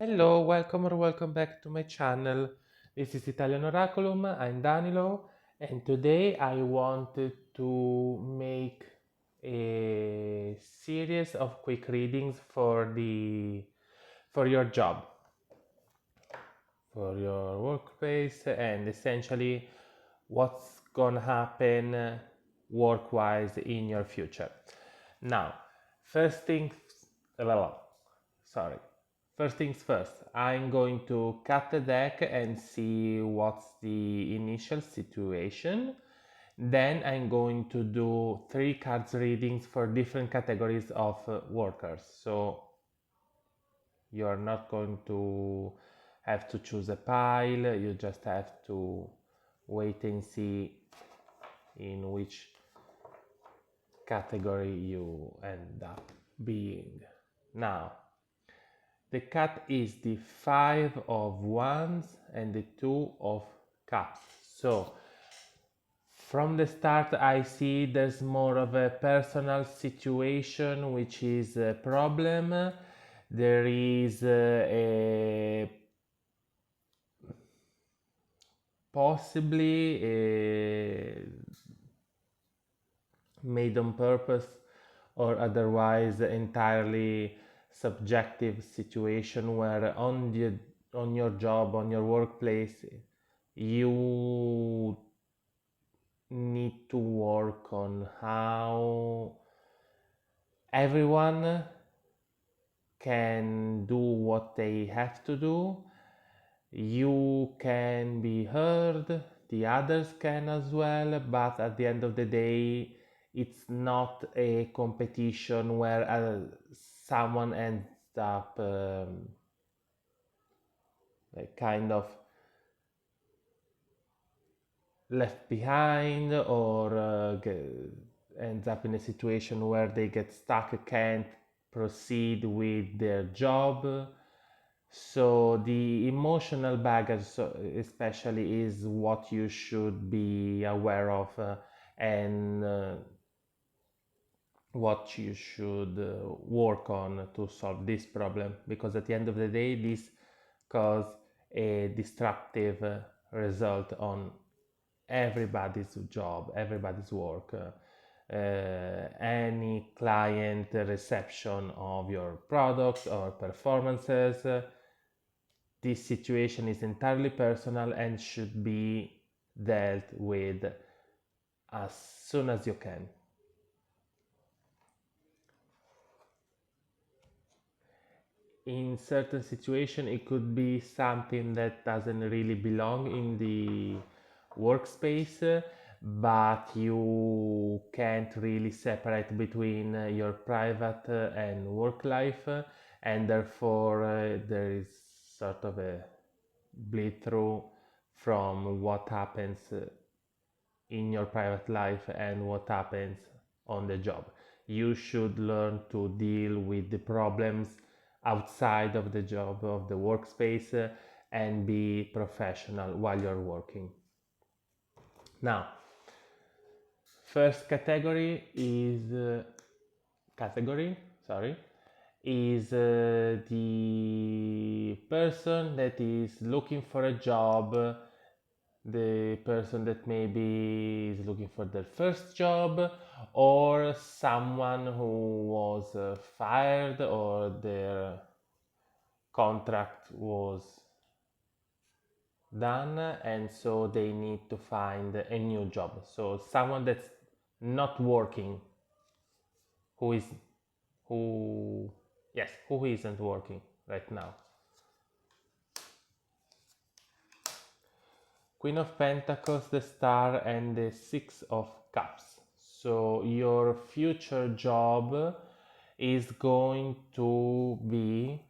Hello, welcome or welcome back to my channel. This is Italian Oraculum, I'm Danilo, and today I wanted to make a series of quick readings for your job, for your workplace, and essentially what's gonna happen work-wise in your future. Now, first things, well, sorry. First things first, I'm going to cut the deck and see what's the initial situation. Then I'm going to do 3 cards readings for different categories of workers. So you're not going to have to choose a pile, you just have to wait and see in which category you end up being. Now, the cut is the 5 of Wands and the 2 of Cups. So from the start I see there's more of a personal situation which is a problem. There is a possibly a made on purpose or otherwise entirely subjective situation where on your job, on your workplace, you need to work on how everyone can do what they have to do. You can be heard, the others can as well, but at the end of the day, it's not a competition where someone ends up kind of left behind or ends up in a situation where they get stuck, can't proceed with their job. So the emotional baggage, especially, is what you should be aware of and what you should work on to solve this problem, because at the end of the day this cause a destructive result on everybody's job, everybody's work, any client reception of your products or performances. This situation is entirely personal and should be dealt with as soon as you can. In certain situation it could be something that doesn't really belong in the workspace, but you can't really separate between your private and work life, and therefore there is sort of a bleed through from what happens in your private life and what happens on the job. You should learn to deal with the problems outside of the job, of the workspace, and be professional while you're working. Now, first category, sorry, is the person that is looking for a job, the person that maybe is looking for their first job, or someone who was fired or their contract was done and so they need to find a new job. So someone that's not working, who is who yes, who isn't working right now. Queen of Pentacles, the Star, and the Six of Cups. So your future job is going to be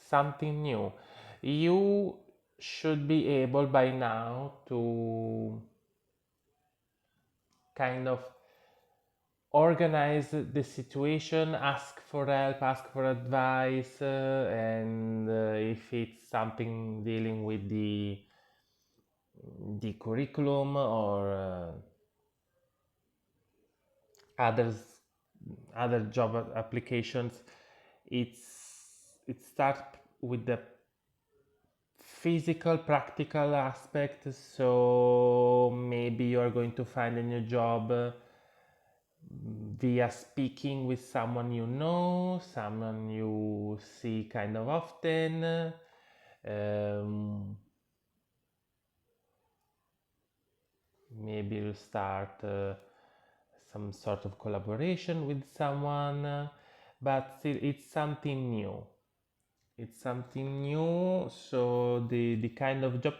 something new. You should be able by now to kind of organize the situation, ask for help, ask for advice, and if it's something dealing with the curriculum or others other job applications, it starts with the physical, practical aspect. So maybe you are going to find a new job via speaking with someone you know, someone you see kind of often. Um, Maybe you start some sort of collaboration with someone, but still it's something new. It's something new, so the kind of job,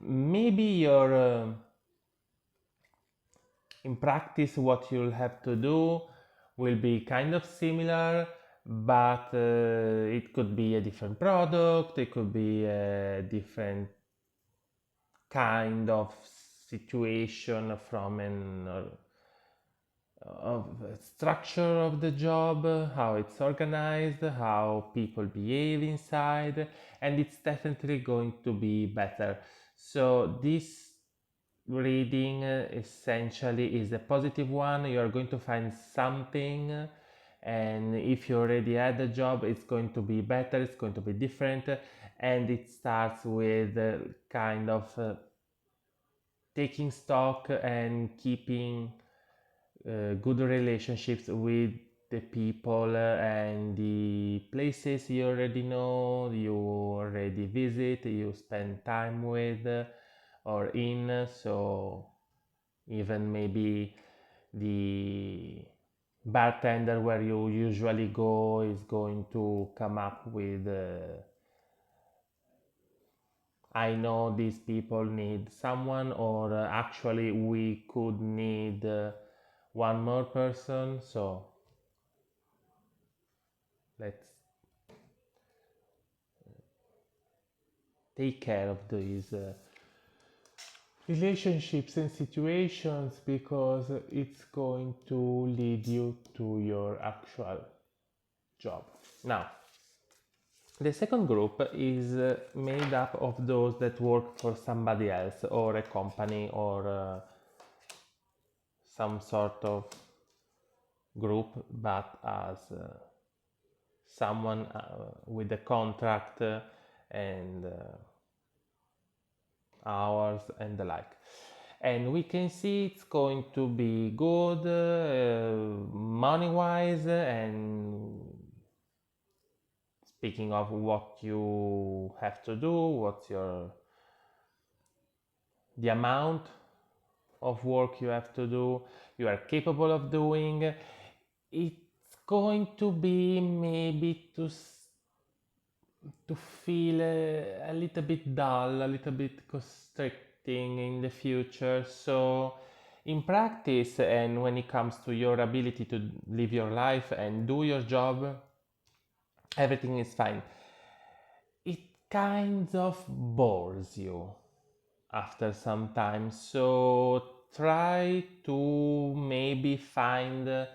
maybe you're in practice what you'll have to do will be kind of similar, but it could be a different product, it could be a different kind of situation from an of structure of the job, how it's organized, how people behave inside, and it's definitely going to be better. So this reading essentially is a positive one. You are going to find something, and if you already had a job, it's going to be better, it's going to be different, and it starts with kind of taking stock and keeping good relationships with the people and the places you already know, you already visit, you spend time with or in. So even maybe the bartender where you usually go is going to come up with I know these people need someone, or actually we could need one more person, so let's take care of these relationships and situations, because it's going to lead you to your actual job. Now, the second group is made up of those that work for somebody else or a company or some sort of group, but as someone with a contract and hours and the like. And we can see it's going to be good money wise, and speaking of what you have to do, what's your the amount of work you have to do, you are capable of doing. It's going to be maybe to feel a little bit dull, a little bit constricting in the future. So, in practice, and when it comes to your ability to live your life and do your job, everything is fine. It kind of bores you after some time. So, try to maybe find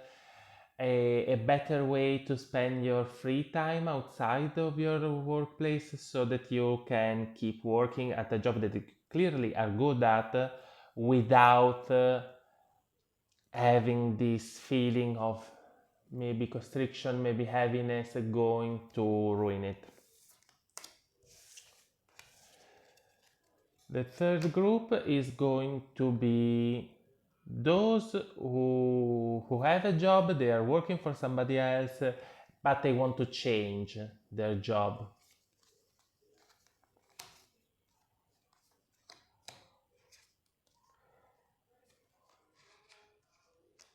a better way to spend your free time outside of your workplace, so that you can keep working at a job that you clearly are good at without having this feeling of maybe constriction, maybe heaviness going to ruin it. The third group is going to be those who have a job, they are working for somebody else, but they want to change their job.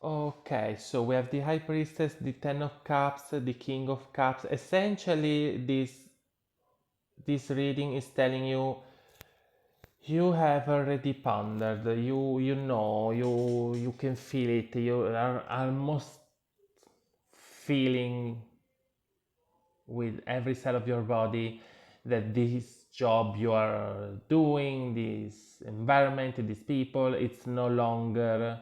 Okay, so we have the High Priestess, the Ten of Cups, the King of Cups. Essentially, this reading is telling you you have already pondered, you know, you can feel it, you are almost feeling with every cell of your body that this job you are doing, this environment, these people, it's no longer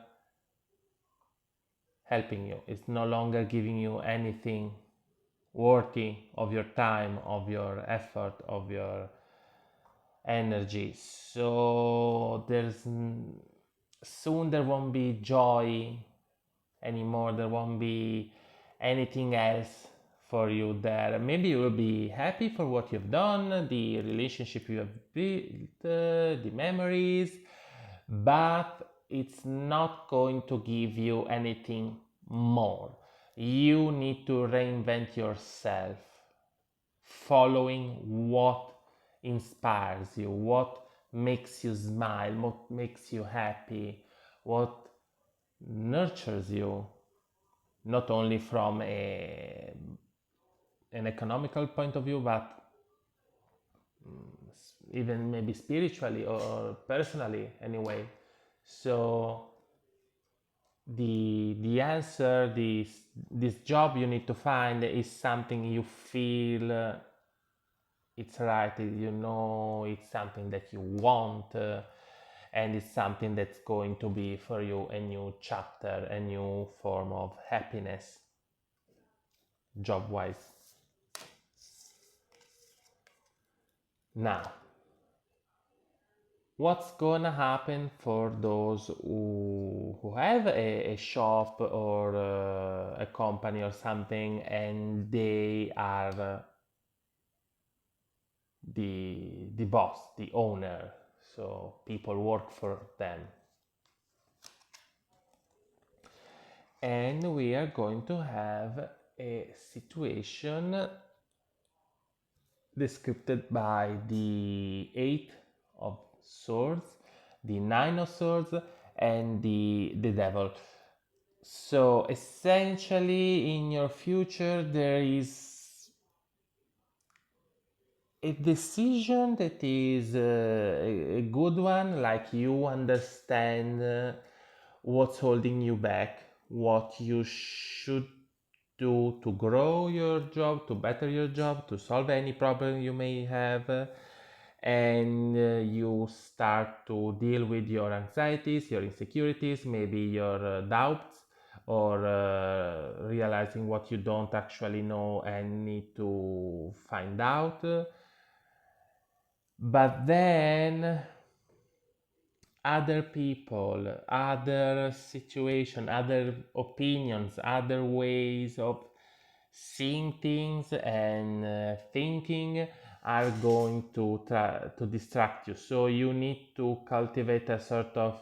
helping you, it's no longer giving you anything worthy of your time, of your effort, of your energy. So soon there won't be joy anymore, there won't be anything else for you there. Maybe you will be happy for what you've done, the relationship you have built, the memories, but it's not going to give you anything more. You need to reinvent yourself, following what inspires you, what makes you smile, what makes you happy, what nurtures you, not only from an economical point of view, but even maybe spiritually or personally anyway. So the answer, this job you need to find is something you feel it's right, you know, it's something that you want, and it's something that's going to be for you a new chapter, a new form of happiness, job wise. Now, what's gonna happen for those who have a shop or a company or something, and they are the boss, the owner, so people work for them? And we are going to have a situation described by the 8 of Swords, the 9 of Swords, and the Devil. So essentially, in your future, there is a decision that is a good one, like you understand what's holding you back, what you should do to grow your job, to better your job, to solve any problem you may have, and you start to deal with your anxieties, your insecurities, maybe your doubts, or realizing what you don't actually know and need to find out. But then other people, other situation, other opinions, other ways of seeing things and thinking are going to try to distract you. So you need to cultivate a sort of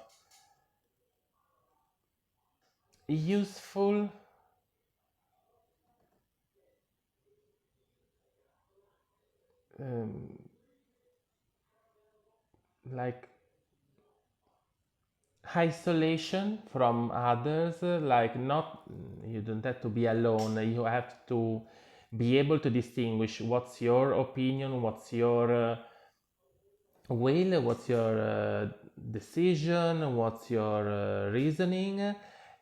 useful um, like isolation from others, like not, you don't have to be alone, you have to be able to distinguish what's your opinion, what's your will, what's your decision, what's your reasoning,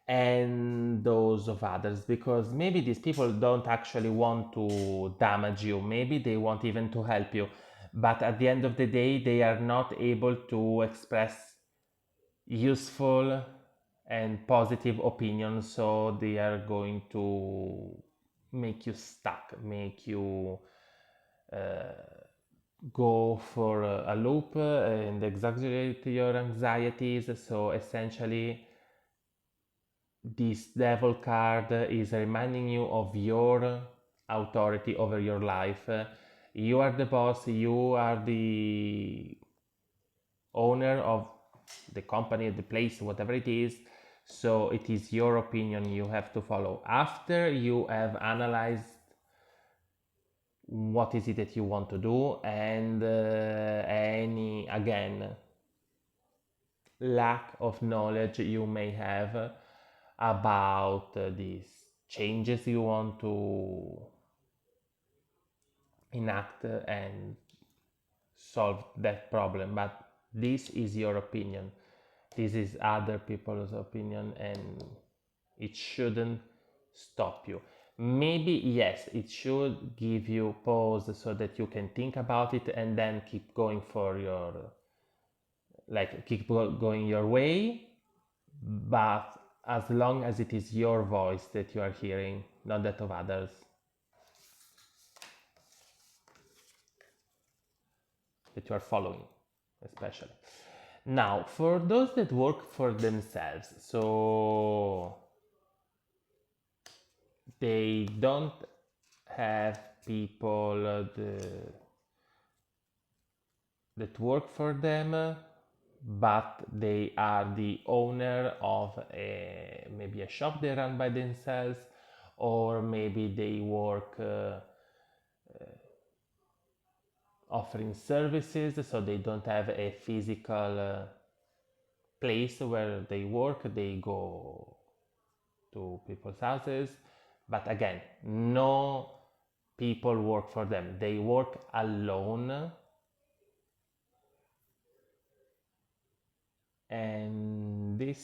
and those of others, because maybe these people don't actually want to damage you, maybe they want even to help you, but at the end of the day they are not able to express useful and positive opinions, so they are going to make you stuck, make you go for a loop and exaggerate your anxieties. So essentially, this devil card is reminding you of your authority over your life. You are the boss, you are the owner of the company, the place, whatever it is. So it is your opinion you have to follow. After you have analyzed what is it that you want to do, and any, again, lack of knowledge you may have about these changes you want to enact and solve that problem. But this is your opinion, this is other people's opinion, and it shouldn't stop you. Maybe yes, it should give you pause so that you can think about it and then keep going for your, like, keep going your way. But as long as it is your voice that you are hearing, not that of others, that you are following, especially. Now, for those that work for themselves, so they don't have people that work for them, but they are the owner of maybe a shop they run by themselves, or maybe they work offering services, so they don't have a physical place where they work. They go to people's houses, but again, no people work for them. They work alone, and this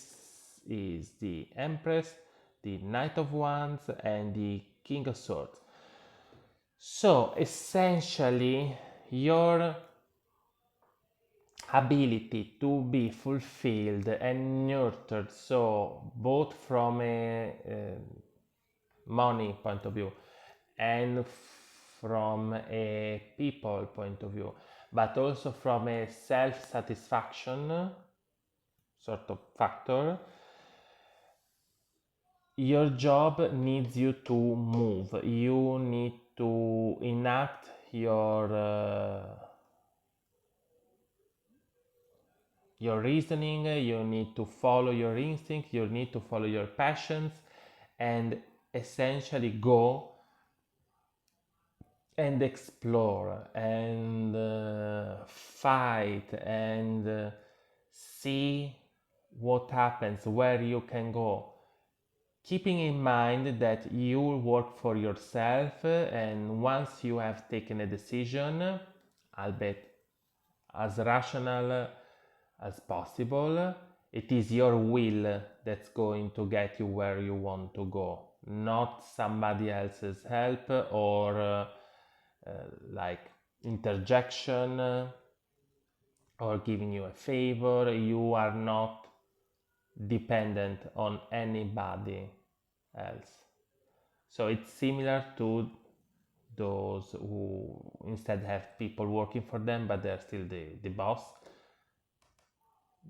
is the Empress, the Knight of Wands, and the King of Swords. So essentially, your ability to be fulfilled and nurtured, so both from a money point of view and from a people point of view, but also from a self-satisfaction sort of factor, your job needs you to move. You need to enact your reasoning, you need to follow your instinct, you need to follow your passions, and essentially go and explore and fight and see what happens, where you can go, keeping in mind that you work for yourself, and once you have taken a decision, albeit as rational as possible, it is your will that's going to get you where you want to go, not somebody else's help or like interjection or giving you a favor. You are not dependent on anybody else. So it's similar to those who instead have people working for them, but they're still the boss.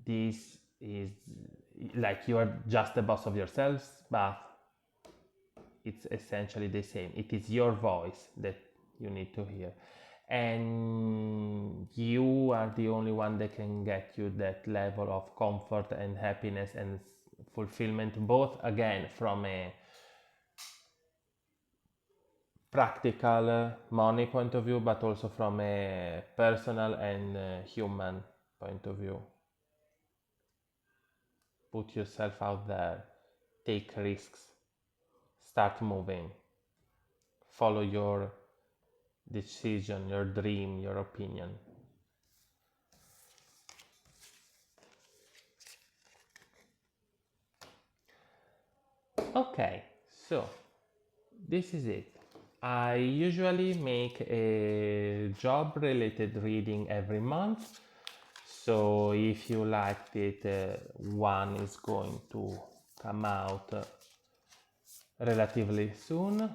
This is like you are just the boss of yourselves, but it's essentially the same. It is your voice that you need to hear, and you are the only one that can get you that level of comfort and happiness and fulfillment, both again from a practical money point of view, but also from a personal and human point of view. Put yourself out there, take risks, start moving, follow your decision, your dream, your opinion. Okay, so this is it. I usually make a job related reading every month. So if you liked it, one is going to come out relatively soon.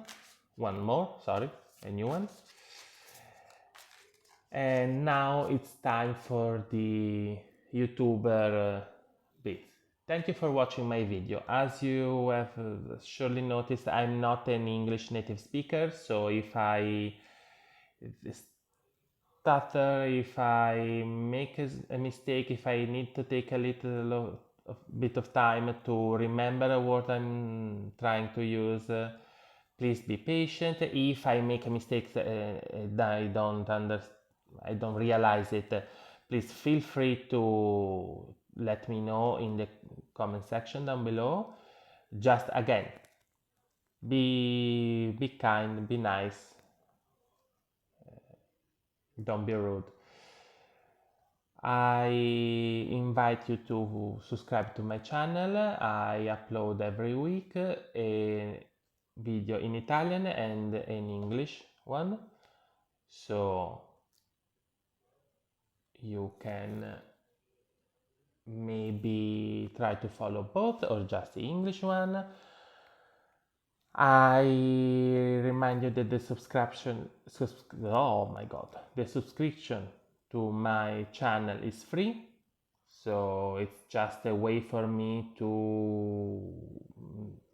One more, sorry, a new one. And now it's time for the YouTuber bit. Thank you for watching my video. As you have surely noticed, I'm not an English native speaker, so if I stutter, if I make a mistake, if I need to take a little bit of time to remember what I'm trying to use, please be patient. If I make a mistake and I don't realize it, please feel free to let me know in the comment section down below. Just again, be kind, be nice, don't be rude. I invite you to subscribe to my channel. I upload every week a video in Italian and an English one, so you can maybe try to follow both or just the English one. I remind you that the subscription to my channel is free, so it's just a way for me to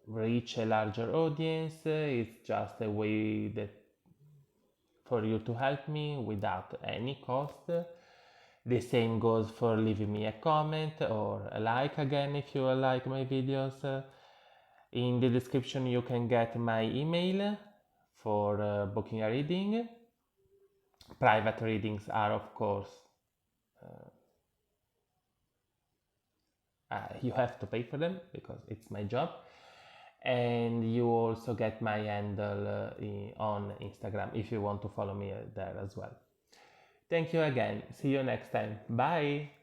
reach a larger audience. It's just a way that for you to help me without any cost. The same goes for leaving me a comment or a like again if you like my videos. In the description you can get my email for booking a reading. Private readings are, of course, you have to pay for them because it's my job. And you also get my handle on Instagram if you want to follow me there as well. Thank you again. See you next time. Bye.